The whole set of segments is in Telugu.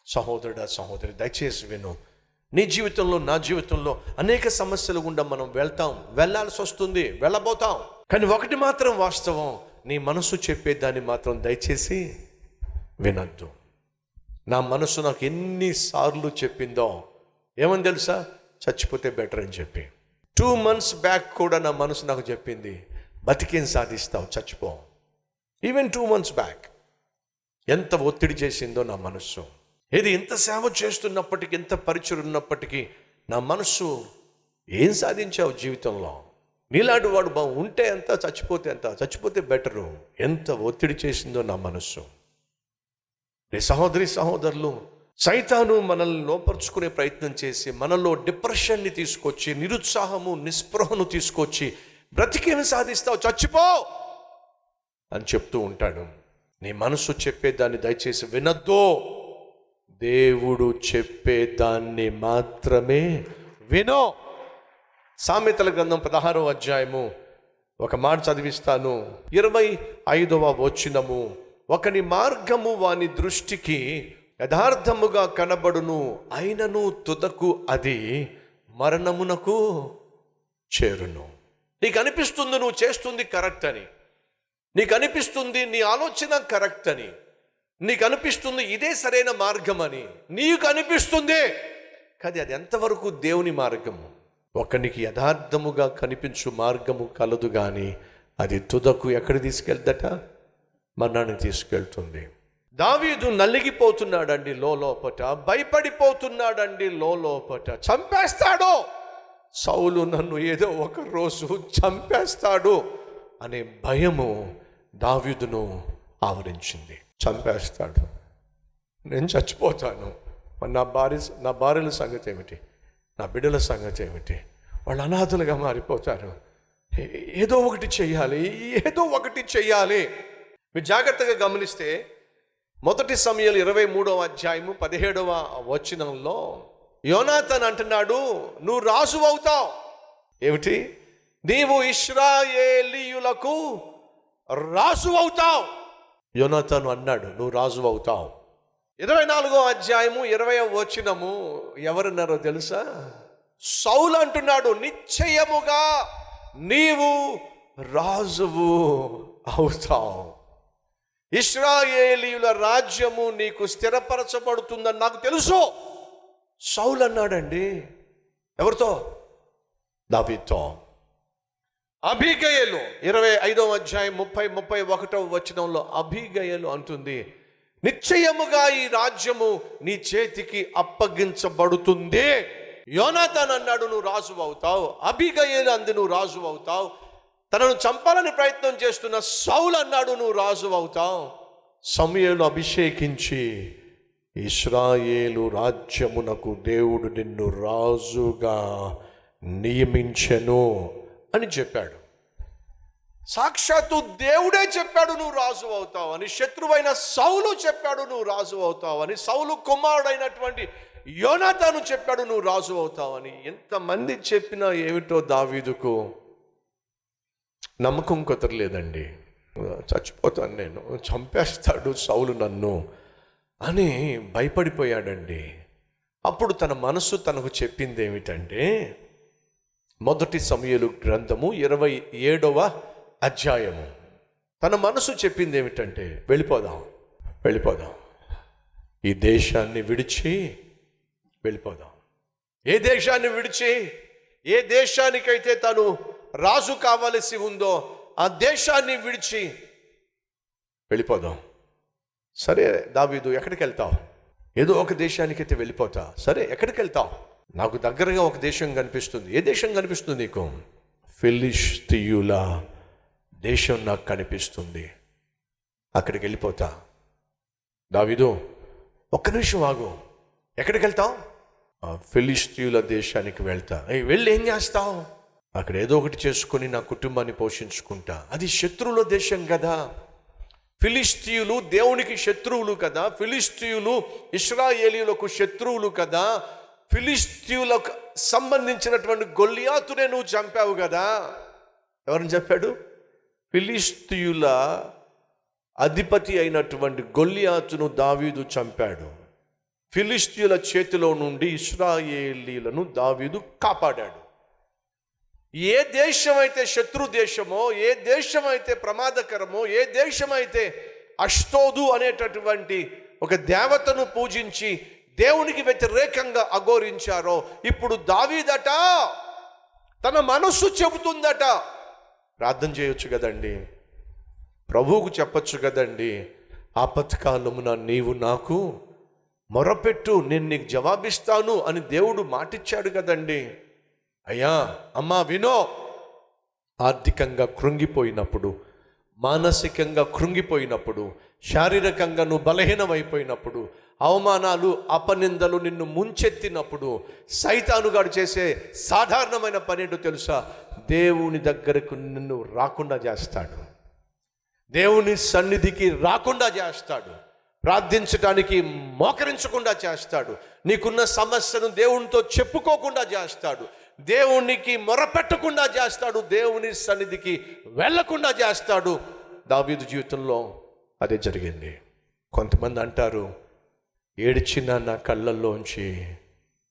సహోదరుడా, సహోదరి, దయచేసి విను. నీ జీవితంలో, నా జీవితంలో అనేక సమస్యల గుండా మనం వెళ్ళాల్సి వస్తుంది, వెళ్ళబోతాం. కానీ ఒకటి మాత్రం వాస్తవం, నీ మనసు చెప్పేదాన్ని మాత్రం దయచేసి వినద్దు. నా మనసు నాకు ఎన్నిసార్లు చెప్పిందో ఏమని తెలుసా? చచ్చిపోతే బెటర్ అని చెప్పి. 2 months బ్యాక్ కూడా నా మనసు నాకు చెప్పింది, బతికేం సాధిస్తావు, చచ్చిపో. ఈవెన్ 2 months బ్యాక్ ఎంత ఒత్తిడి చేసిందో నా మనస్సు. ఇది ఎంత సేవ చేస్తున్నప్పటికీ, ఎంత పరిచయం ఉన్నప్పటికీ నా మనస్సు, ఏం సాధించావు జీవితంలో, నీలాంటి వాడు ఉంటే ఎంత, చచ్చిపోతే బెటరు, ఎంత ఒత్తిడి చేసిందో నా మనస్సు. నీ సహోదరి, సహోదరులు, సైతాను మనల్ని లోపరుచుకునే ప్రయత్నం చేసి మనలో డిప్రెషన్ని తీసుకొచ్చి, నిరుత్సాహము, నిస్పృహను తీసుకొచ్చి, బ్రతికేమి సాధిస్తావు, చచ్చిపో అని చెప్తూ ఉంటాడు. నీ మనసు చెప్పేదాన్ని దయచేసి వినద్దు. దేవుడు చెప్పేదాన్ని మాత్రమే వినో. సామెతల గ్రంథం 16వ అధ్యాయము ఒక మాట చదివిస్తాను. 25వ వచనము. ఒకని మార్గము వాని దృష్టికి యథార్థముగా కనబడును, అయినను తుదకు అది మరణమునకు చేరును. నీకు అనిపిస్తుంది నువ్వు చేస్తుంది కరెక్ట్ అని, నీకు అనిపిస్తుంది నీ ఆలోచన కరెక్ట్ అని, నీకు అనిపిస్తుంది ఇదే సరైన మార్గం అని నీకు అనిపిస్తుంది. కానీ అది ఎంతవరకు దేవుని మార్గము? ఒకనికి యథార్థముగా కనిపించు మార్గము కలదు, కానీ అది తుదకు ఎక్కడ తీసుకెళ్దట? మరణానికి తీసుకెళ్తుంది. దావీదు నలిగిపోతున్నాడండి లోపట, భయపడిపోతున్నాడండి లోపట. చంపేస్తాడు, సౌలు నన్ను ఏదో ఒక రోజు చంపేస్తాడు అనే భయము దావీదును ఆవరించింది. చంపేస్తాడు, నేను చచ్చిపోతాను, మరి నా భార్యల సంగతి ఏమిటి, నా బిడ్డల సంగతి ఏమిటి, వాళ్ళు అనాథలుగా మారిపోతారు, ఏదో ఒకటి చెయ్యాలి. మీరు జాగ్రత్తగా గమనిస్తే 1 సమూయేలు 23వ అధ్యాయము 17వ వచనంలో యోనాతాను అంటున్నాడు, నువ్వు రాజు అవుతావు. ఏమిటి? నీవు ఇశ్రాయేలీయులకు రాజు అవుతావు. యోనాతాను అన్నాడు, నువ్వు రాజు అవుతావు. 24వ అధ్యాయము 20వ వచనము ఎవరున్నారో తెలుసా? సౌలు అంటున్నాడు, నిశ్చయముగా నీవు రాజువు అవుతావు, ఇశ్రాయేలీయుల రాజ్యము నీకు స్థిరపరచబడుతుందని నాకు తెలుసు. సౌలు అన్నాడండి. ఎవరితో? దావీదుతో. అబీగయలు 25వ అధ్యాయం 30-31వ వచనంలో అబీగయలు అంటుంది, నిశ్చయముగా ఈ రాజ్యము నీ చేతికి అప్పగించబడుతుంది. యోనాతాను అన్నాడు, నువ్వు రాజు అవుతావు. అబీగయలు అంది, నువ్వు రాజు అవుతావు. తనను చంపాలని ప్రయత్నం చేస్తున్న సౌలు అన్నాడు, నువ్వు రాజు అవుతావు. సమూయేలు అభిషేకించి, ఇశ్రాయేలు రాజ్యమునకు దేవుడు నిన్ను రాజుగా నియమించెను అని చెప్పాడు. సాక్షాత్తు దేవుడే చెప్పాడు నువ్వు రాజు అవుతావు అని. శత్రువైన సౌలు చెప్పాడు నువ్వు రాజు అవుతావు అని. సౌలు కుమారుడైనటువంటి యోనాతాను చెప్పాడు నువ్వు రాజు అవుతావు అని. ఎంతమంది చెప్పినా ఏమిటో దావీదుకు నమ్మకం కుదరలేదండి. చచ్చిపోతాను నేను, చంపేస్తాడు సౌలు నన్ను అని భయపడిపోయాడండి. అప్పుడు తన మనసు తనకు చెప్పింది ఏమిటంటే, 1 సమూయేలు గ్రంథము 27వ అధ్యాయము తన మనసు చెప్పింది ఏమిటంటే, వెళ్ళిపోదాం, ఈ దేశాన్ని విడిచి వెళ్ళిపోదాం. ఏ దేశాన్ని విడిచి, ఏ దేశానికైతే తను రాజు కావలసి ఉందో ఆ దేశాన్ని విడిచి వెళ్ళిపోదాం. సరే దావీదు, ఎక్కడికి వెళ్తావు? ఏదో ఒక దేశానికైతే వెళ్ళిపోతా. సరే, ఎక్కడికి వెళ్తావు? నాకు దగ్గరగా ఒక దేశం కనిపిస్తుంది. ఏ దేశం కనిపిస్తుంది నీకు? ఫిలిష్తీయుల దేశం నాకు కనిపిస్తుంది, అక్కడికి వెళ్ళిపోతా. దావీదు, ఒక్క నిమిషం ఆగు, ఎక్కడికి వెళ్తావు? ఫిలిష్తీయుల దేశానికి వెళ్తా. వెళ్ళి ఏం చేస్తావు? అక్కడ ఏదో ఒకటి చేసుకొని నా కుటుంబాన్ని పోషించుకుంటా. అది శత్రువుల దేశం కదా. ఫిలిష్తీయులు దేవునికి శత్రువులు కదా. ఫిలిష్తీయులు ఇశ్రాయేలీయులకు శత్రువులు కదా. ఫిలిష్తీయులకు సంబంధించినటువంటి గొల్లియాతునే నువ్వు చంపావు కదా. ఎవరిని చెప్పాడు? ఫిలిష్తీయుల అధిపతి అయినటువంటి గొల్లియాతును దావీదు చంపాడు. ఫిలిష్తీయుల చేతిలో నుండి ఇశ్రాయేలీలను దావీదు కాపాడాడు. ఏ దేశమైతే శత్రు దేశమో, ఏ దేశమైతే ప్రమాదకరమో, ఏ దేశమైతే అష్టోదు అనేటటువంటి ఒక దేవతను పూజించి దేవునికి వ్యతిరేకంగా అఘోరించారో, ఇప్పుడు దావీదట తన మనస్సు చెబుతుందట, ప్రార్థన చేయొచ్చు కదండి, ప్రభువుకు చెప్పచ్చు కదండి, ఆపత్కాలమున నీవు నాకు మొరపెట్టు, నేను నీకు జవాబిస్తాను అని దేవుడు మాటిచ్చాడు కదండి. అయ్యా అమ్మా వినో, ఆర్థికంగా కృంగిపోయినప్పుడు, మానసికంగా కృంగిపోయినప్పుడు, శారీరకంగా నువ్వు బలహీనమైపోయినప్పుడు, అవమానాలు అపనిందలు నిన్ను ముంచెత్తినప్పుడు, సైతానుగాడు చేసే సాధారణమైన పని ఏంటో తెలుసా? దేవుని దగ్గరకు నిన్ను రాకుండా చేస్తాడు, దేవుని సన్నిధికి రాకుండా చేస్తాడు, ప్రార్థించటానికి మోకరించకుండా చేస్తాడు, నీకున్న సమస్యను దేవునితో చెప్పుకోకుండా చేస్తాడు, దేవునికి మొరపెట్టకుండా చేస్తాడు, దేవుని సన్నిధికి వెళ్ళకుండా చేస్తాడు. దావీదు జీవితంలో అదే జరిగింది. కొంతమంది అంటారు, ఏడ్చిన నా కళ్ళల్లోంచి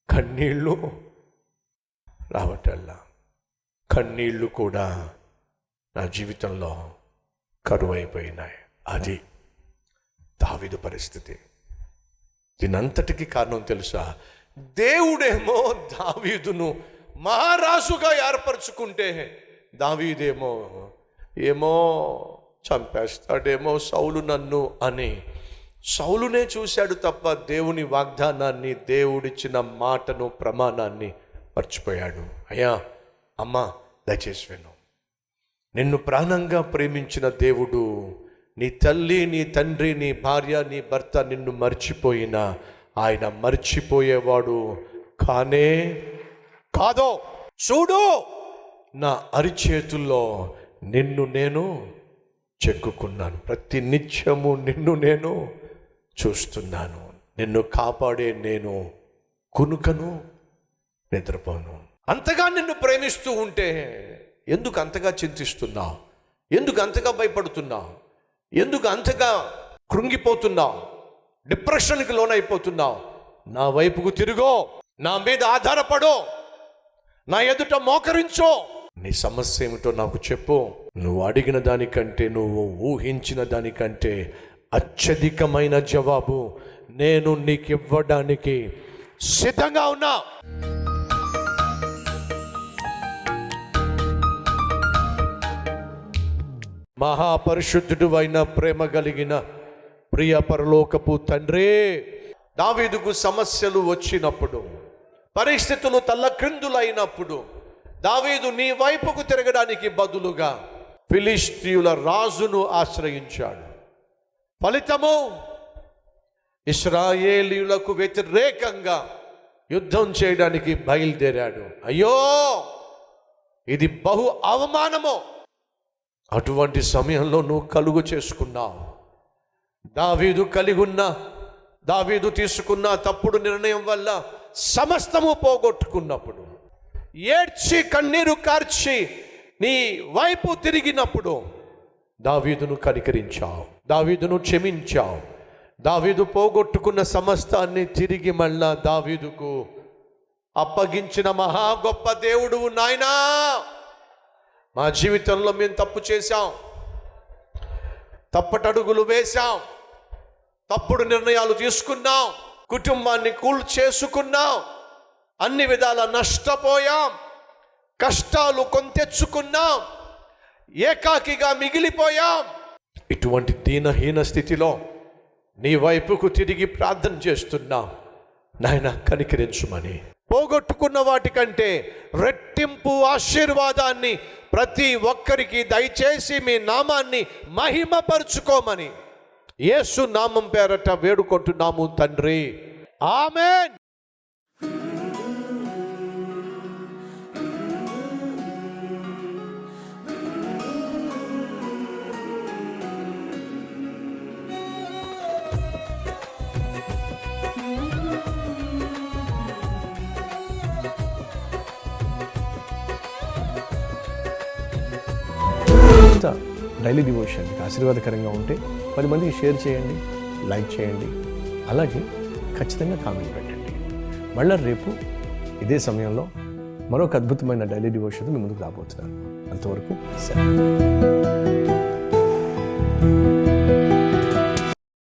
కన్నీళ్ళు రావటల్లా, కన్నీళ్ళు కూడా నా జీవితంలో కరువైపోయినాయి. అది దావీదు పరిస్థితి. దీనంతటికి కారణం తెలుసా? దేవుడేమో దావీదును మహారాజుగా ఏర్పరచుకుంటే, దావీదేమో ఏమో చంపేస్తాడేమో సౌలు నన్ను అని సౌలునే చూశాడు తప్ప దేవుని వాగ్దానాన్ని, దేవుడిచ్చిన మాటను, ప్రమాణాన్ని మర్చిపోయాడు. అయ్యా అమ్మా దయచేసి విను, నిన్ను ప్రాణంగా ప్రేమించిన దేవుడు, నీ తల్లి, నీ తండ్రి, నీ భార్య, నీ భర్త నిన్ను మర్చిపోయినా ఆయన మర్చిపోయేవాడు కానే కాదో. చూడు, నా అరిచేతుల్లో నిన్ను నేను చెక్కుకున్నాను, ప్రతి నిత్యము నిన్ను నేను చూస్తున్నాను, నిన్ను కాపాడే నేను కునుకను, నిద్రపోను. అంతగా నిన్ను ప్రేమిస్తూ ఉంటే ఎందుకు అంతగా చింతిస్తున్నావు? ఎందుకు అంతగా భయపడుతున్నావు? ఎందుకు అంతగా కృంగిపోతున్నావు? డిప్రెషన్కి లోనైపోతున్నావు? నా వైపుకు తిరుగో, నా మీద ఆధారపడో, నా ఎదుట మోకరించో, నీ సమస్య ఏమిటో నాకు చెప్పు. నువ్వు అడిగిన దానికంటే, నువ్వు ఊహించిన దానికంటే అత్యధికమైన జవాబు నేను నీకు ఇవ్వడానికి సిద్ధంగా ఉన్నా. మహాపరిశుద్ధుడు అయిన ప్రేమ కలిగిన ప్రియ పరలోకపు తండ్రి, దావీదుకు సమస్యలు వచ్చినప్పుడు, పరిస్థితులు తల్లక్రిందులైనప్పుడు దావీదు నీ వైపుకు తిరగడానికి బదులుగా ఫిలిష్తీయుల రాజును ఆశ్రయించాడు. ఫలితము ఇశ్రాయేలీయులకు వ్యతిరేకంగా యుద్ధం చేయడానికి బయలుదేరాడు. అయ్యో, ఇది బహు అవమానము. అటువంటి సమయంలో నువ్వు కలుగు చేసుకున్నావు. దావీదు తీసుకున్న తప్పుడు నిర్ణయం వల్ల సమస్తము పోగొట్టుకున్నప్పుడు, ఏడ్చి కన్నీరు కార్చి నీ వైపు తిరిగినప్పుడు దావీదును కనికరించావు, దావీదును క్షమించావు. దావీదు పోగొట్టుకున్న సమస్తాన్ని తిరిగి మళ్ళా దావీదుకు అప్పగించిన మహా గొప్ప దేవుడు నాయనా. మా జీవితంలో మేము తప్పు చేశాం, తప్పటడుగులు వేశాం, తప్పుడు నిర్ణయాలు తీసుకున్నాం, కుటుంబాన్ని చేసుకున్నాం, అన్ని విధాల నష్టపోయాం, కష్టాలు కొంతెచ్చుకున్నాం, ఏకాకిగా మిగిలిపోయాం. ఇటువంటి దీనహీన స్థితిలో నీ వైపుకు తిరిగి ప్రార్థన చేస్తున్నాం. నాయన కనికరించుమని. పోగొట్టుకున్న వాటికంటే రెట్టింపు ఆశీర్వాదాన్ని ప్రతి ఒక్కరికి దయచేసి మీ నామాన్ని మహిమపరుచుకోమని యేసు నామం పేరట వేడుకుంటున్నాము తండ్రి, ఆమేన్. డైలీ డివోషన్ ఆశీర్వాదకరంగా ఉంటే 10 మందికి షేర్ చేయండి, లైక్ చేయండి. అలాగే ఖచ్చితంగా కామెంట్ పెట్టండి. మళ్ళీ రేపు ఇదే సమయంలో మరొక అద్భుతమైన డైలీ డివోషన్ మీ ముందుకు రాబోతున్నాను. అంతవరకు సెలవు.